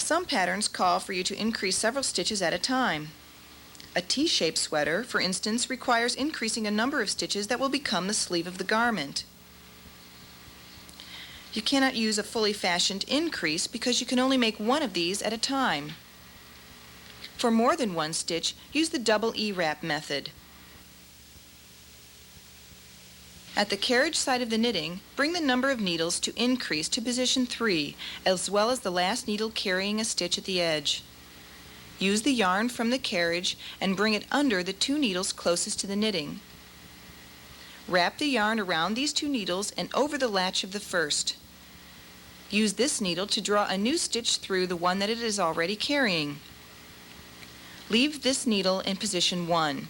Some patterns call for you to increase several stitches at a time. A T-shaped sweater, for instance, requires increasing a number of stitches that will become the sleeve of the garment. You cannot use a fully fashioned increase because you can only make one of these at a time. For more than one stitch, use the double E-wrap method. At the carriage side of the knitting, bring the number of needles to increase to position 3, as well as the last needle carrying a stitch at the edge. Use the yarn from the carriage and bring it under the 2 needles closest to the knitting. Wrap the yarn around these 2 needles and over the latch of the first. Use this needle to draw a new stitch through the one that it is already carrying. Leave this needle in position 1.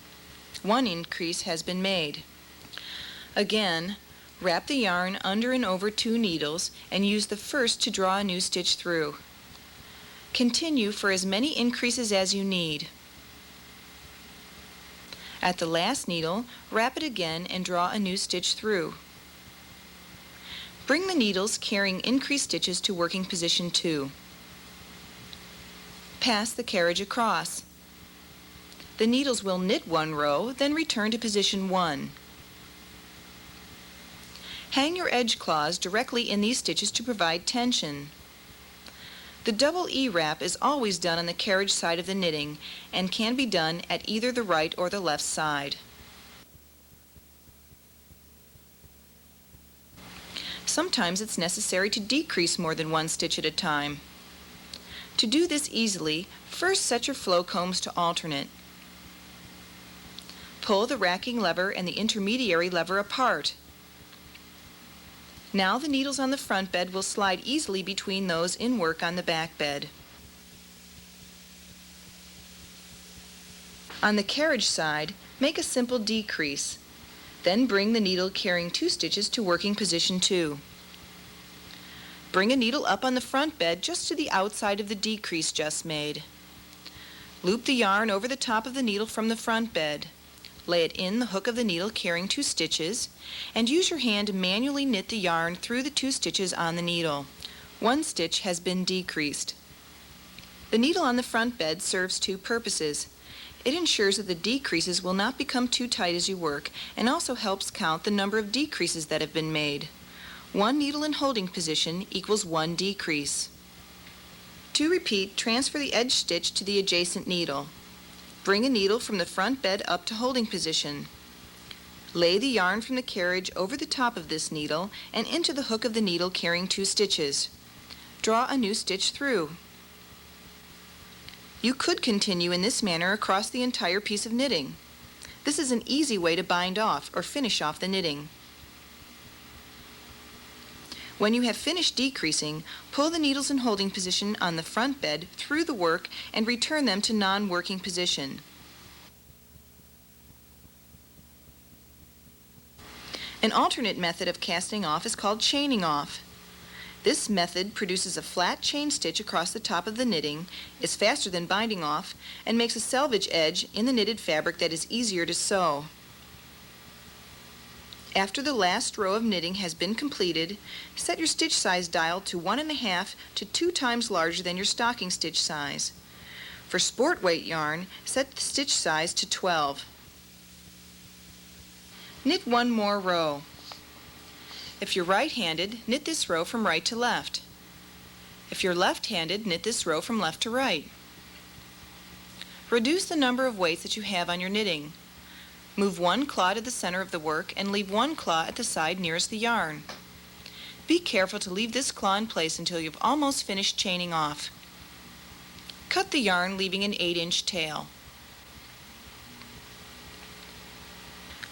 One increase has been made. Again, wrap the yarn under and over 2 needles and use the first to draw a new stitch through. Continue for as many increases as you need. At the last needle, wrap it again and draw a new stitch through. Bring the needles carrying increased stitches to working position 2. Pass the carriage across. The needles will knit 1 row, then return to position 1. Hang your edge claws directly in these stitches to provide tension. The double E-wrap is always done on the carriage side of the knitting and can be done at either the right or the left side. Sometimes it's necessary to decrease more than 1 stitch at a time. To do this easily, first set your flow combs to alternate. Pull the racking lever and the intermediary lever apart. Now the needles on the front bed will slide easily between those in work on the back bed. On the carriage side, make a simple decrease. Then bring the needle carrying 2 stitches to working position 2. Bring a needle up on the front bed just to the outside of the decrease just made. Loop the yarn over the top of the needle from the front bed. Lay it in the hook of the needle carrying 2 stitches, and use your hand to manually knit the yarn through the 2 stitches on the needle. 1 stitch has been decreased. The needle on the front bed serves 2 purposes. It ensures that the decreases will not become too tight as you work, and also helps count the number of decreases that have been made. 1 needle in holding position equals 1 decrease. To repeat, transfer the edge stitch to the adjacent needle. Bring a needle from the front bed up to holding position. Lay the yarn from the carriage over the top of this needle and into the hook of the needle carrying 2 stitches. Draw a new stitch through. You could continue in this manner across the entire piece of knitting. This is an easy way to bind off or finish off the knitting. When you have finished decreasing, pull the needles in holding position on the front bed through the work and return them to non-working position. An alternate method of casting off is called chaining off. This method produces a flat chain stitch across the top of the knitting, is faster than binding off, and makes a selvage edge in the knitted fabric that is easier to sew. After the last row of knitting has been completed, set your stitch size dial to 1.5 to 2 times larger than your stocking stitch size. For sport weight yarn, set the stitch size to 12. Knit 1 more row. If you're right-handed, knit this row from right to left. If you're left-handed, knit this row from left to right. Reduce the number of weights that you have on your knitting. Move 1 claw to the center of the work and leave 1 claw at the side nearest the yarn. Be careful to leave this claw in place until you've almost finished chaining off. Cut the yarn, leaving an 8-inch tail.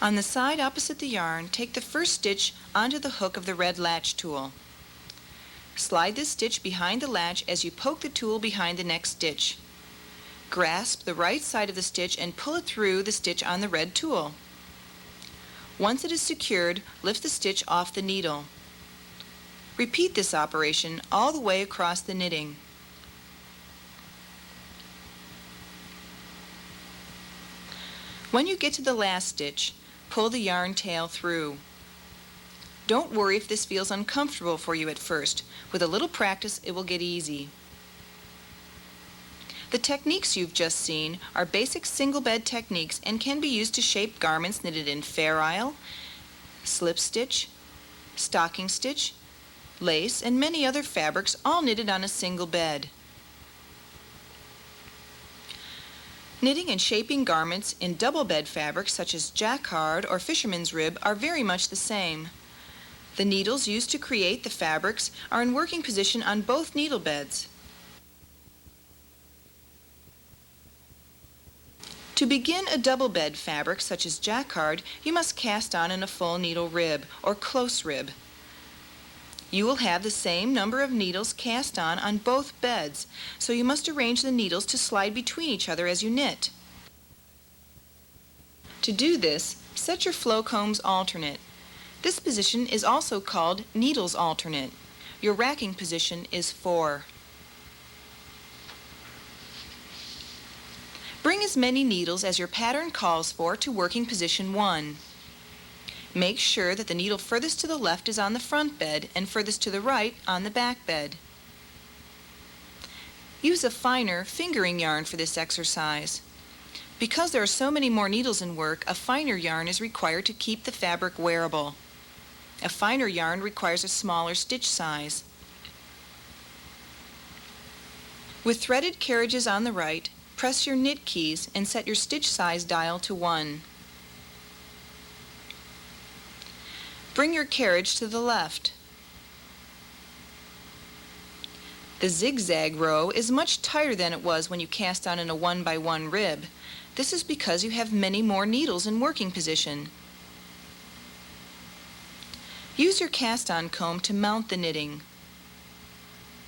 On the side opposite the yarn, take the first stitch onto the hook of the red latch tool. Slide this stitch behind the latch as you poke the tool behind the next stitch. Grasp the right side of the stitch and pull it through the stitch on the red tool. Once it is secured, lift the stitch off the needle. Repeat this operation all the way across the knitting. When you get to the last stitch, pull the yarn tail through. Don't worry if this feels uncomfortable for you at first. With a little practice, it will get easy. The techniques you've just seen are basic single bed techniques and can be used to shape garments knitted in fair isle, slip stitch, stocking stitch, lace, and many other fabrics, all knitted on a single bed. Knitting and shaping garments in double bed fabrics such as jacquard or fisherman's rib are very much the same. The needles used to create the fabrics are in working position on both needle beds. To begin a double bed fabric such as jacquard, you must cast on in a full needle rib or close rib. You will have the same number of needles cast on both beds, so you must arrange the needles to slide between each other as you knit. To do this, set your flow combs alternate. This position is also called needles alternate. Your racking position is 4. Bring as many needles as your pattern calls for to working position 1. Make sure that the needle furthest to the left is on the front bed and furthest to the right on the back bed. Use a finer fingering yarn for this exercise. Because there are so many more needles in work, a finer yarn is required to keep the fabric wearable. A finer yarn requires a smaller stitch size. With threaded carriages on the right, press your knit keys and set your stitch size dial to 1. Bring your carriage to the left. The zigzag row is much tighter than it was when you cast on in a 1x1 rib. This is because you have many more needles in working position. Use your cast-on comb to mount the knitting.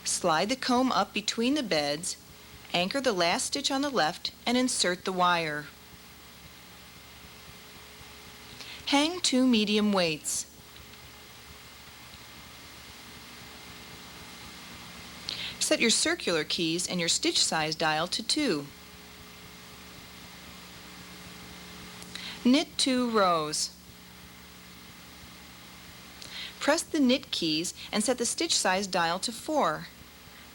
Slide the comb up between the beds, anchor the last stitch on the left, and insert the wire. Hang 2 medium weights. Set your circular keys and your stitch size dial to 2. Knit 2 rows. Press the knit keys and set the stitch size dial to 4.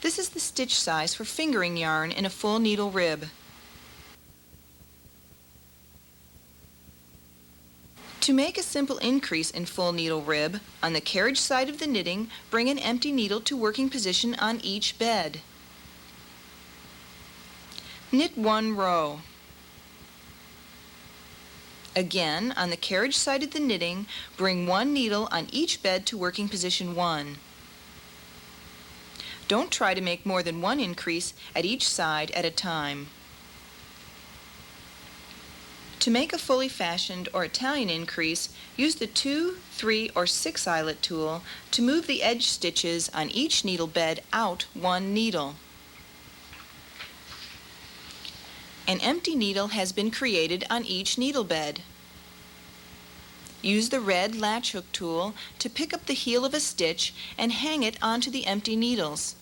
This is the stitch size for fingering yarn in a full needle rib. To make a simple increase in full needle rib, on the carriage side of the knitting, bring an empty needle to working position on each bed. Knit 1 row. Again, on the carriage side of the knitting, bring 1 needle on each bed to working position 1. Don't try to make more than 1 increase at each side at a time. To make a fully fashioned or Italian increase, use the 2, 3, or 6 eyelet tool to move the edge stitches on each needle bed out 1 needle. An empty needle has been created on each needle bed. Use the red latch hook tool to pick up the heel of a stitch and hang it onto the empty needles.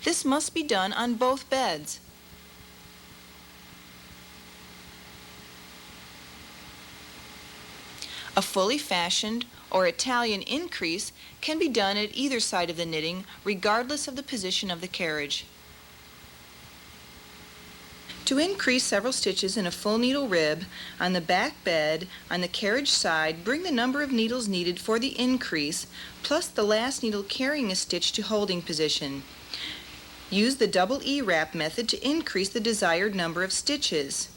This must be done on both beds. A fully fashioned or Italian increase can be done at either side of the knitting, regardless of the position of the carriage. To increase several stitches in a full needle rib, on the back bed, on the carriage side, bring the number of needles needed for the increase, plus the last needle carrying a stitch to holding position. Use the double E-wrap method to increase the desired number of stitches.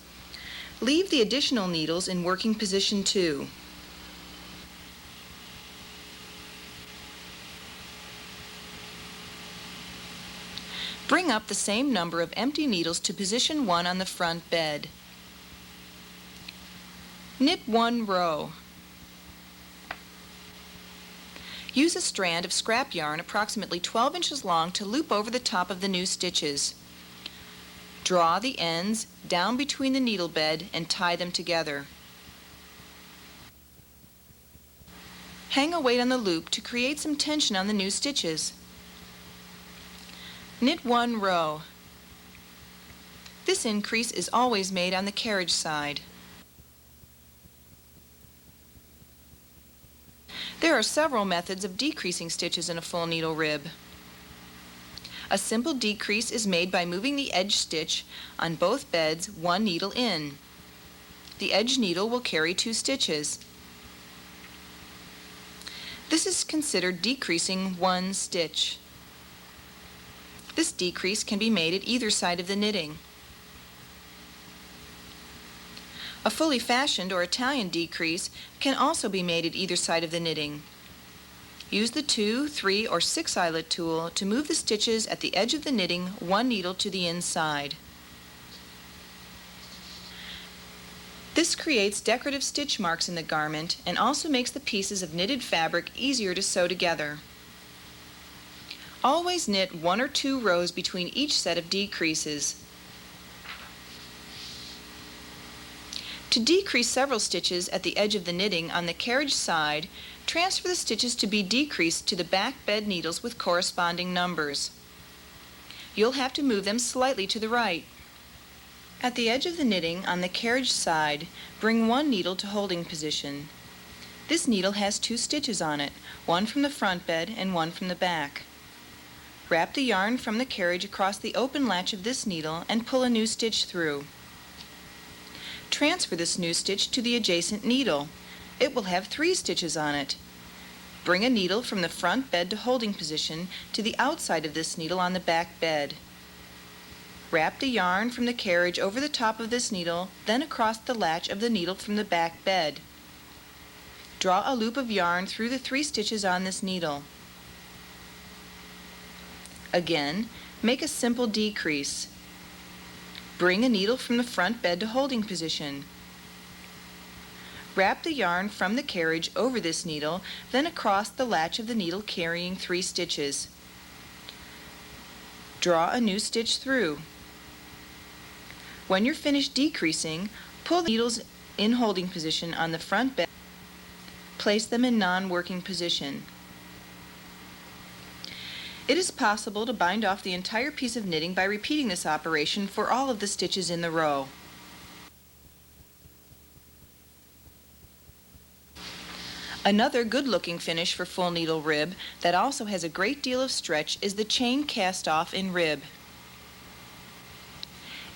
Leave the additional needles in working position 2. Bring up the same number of empty needles to position 1 on the front bed. Knit 1 row. Use a strand of scrap yarn approximately 12 inches long to loop over the top of the new stitches. Draw the ends down between the needle bed and tie them together. Hang a weight on the loop to create some tension on the new stitches. Knit 1 row. This increase is always made on the carriage side. There are several methods of decreasing stitches in a full needle rib. A simple decrease is made by moving the edge stitch on both beds one needle in. The edge needle will carry 2 stitches. This is considered decreasing 1 stitch. This decrease can be made at either side of the knitting. A fully fashioned or Italian decrease can also be made at either side of the knitting. Use the 2, 3, or 6 eyelet tool to move the stitches at the edge of the knitting one needle to the inside. This creates decorative stitch marks in the garment and also makes the pieces of knitted fabric easier to sew together. Always knit 1 or 2 rows between each set of decreases. To decrease several stitches at the edge of the knitting on the carriage side, transfer the stitches to be decreased to the back bed needles with corresponding numbers. You'll have to move them slightly to the right. At the edge of the knitting on the carriage side, bring 1 needle to holding position. This needle has 2 stitches on it, one from the front bed and one from the back. Wrap the yarn from the carriage across the open latch of this needle and pull a new stitch through. Transfer this new stitch to the adjacent needle. It will have 3 stitches on it. Bring a needle from the front bed to holding position to the outside of this needle on the back bed. Wrap the yarn from the carriage over the top of this needle, then across the latch of the needle from the back bed. Draw a loop of yarn through the 3 stitches on this needle. Again, make a simple decrease. Bring a needle from the front bed to holding position. Wrap the yarn from the carriage over this needle, then across the latch of the needle carrying 3 stitches. Draw a new stitch through. When you're finished decreasing, pull the needles in holding position on the front bed. Place them in non-working position. It is possible to bind off the entire piece of knitting by repeating this operation for all of the stitches in the row. Another good-looking finish for full needle rib that also has a great deal of stretch is the chain cast-off in rib.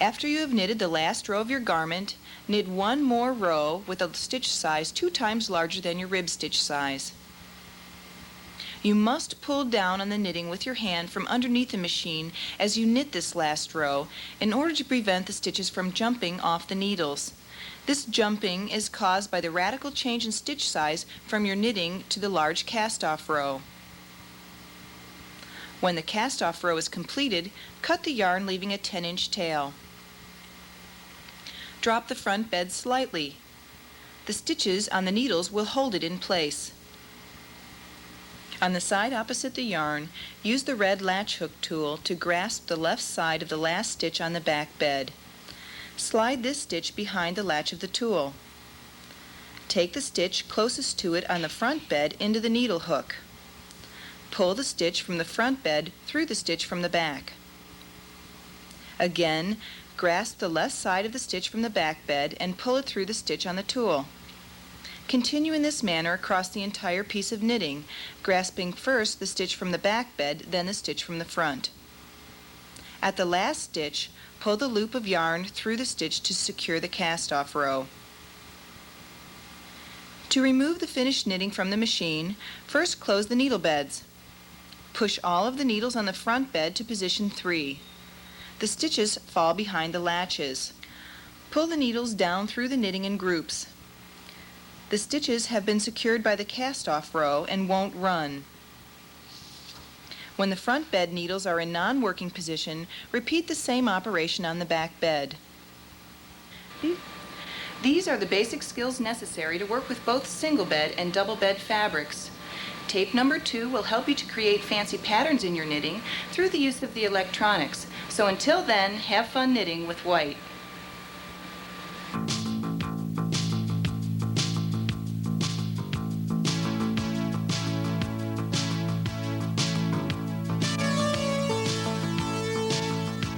After you have knitted the last row of your garment, knit 1 more row with a stitch size 2 times larger than your rib stitch size. You must pull down on the knitting with your hand from underneath the machine as you knit this last row in order to prevent the stitches from jumping off the needles. This jumping is caused by the radical change in stitch size from your knitting to the large cast-off row. When the cast-off row is completed, cut the yarn leaving a 10-inch tail. Drop the front bed slightly. The stitches on the needles will hold it in place. On the side opposite the yarn, use the red latch hook tool to grasp the left side of the last stitch on the back bed. Slide this stitch behind the latch of the tool. Take the stitch closest to it on the front bed into the needle hook. Pull the stitch from the front bed through the stitch from the back. Again, grasp the left side of the stitch from the back bed and pull it through the stitch on the tool. Continue in this manner across the entire piece of knitting, grasping first the stitch from the back bed, then the stitch from the front. At the last stitch, pull the loop of yarn through the stitch to secure the cast-off row. To remove the finished knitting from the machine, first close the needle beds. Push all of the needles on the front bed to position 3. The stitches fall behind the latches. Pull the needles down through the knitting in groups. The stitches have been secured by the cast-off row and won't run. When the front bed needles are in non-working position, repeat the same operation on the back bed. These are the basic skills necessary to work with both single bed and double bed fabrics. Tape number 2 will help you to create fancy patterns in your knitting through the use of the electronics. So until then, have fun knitting with white.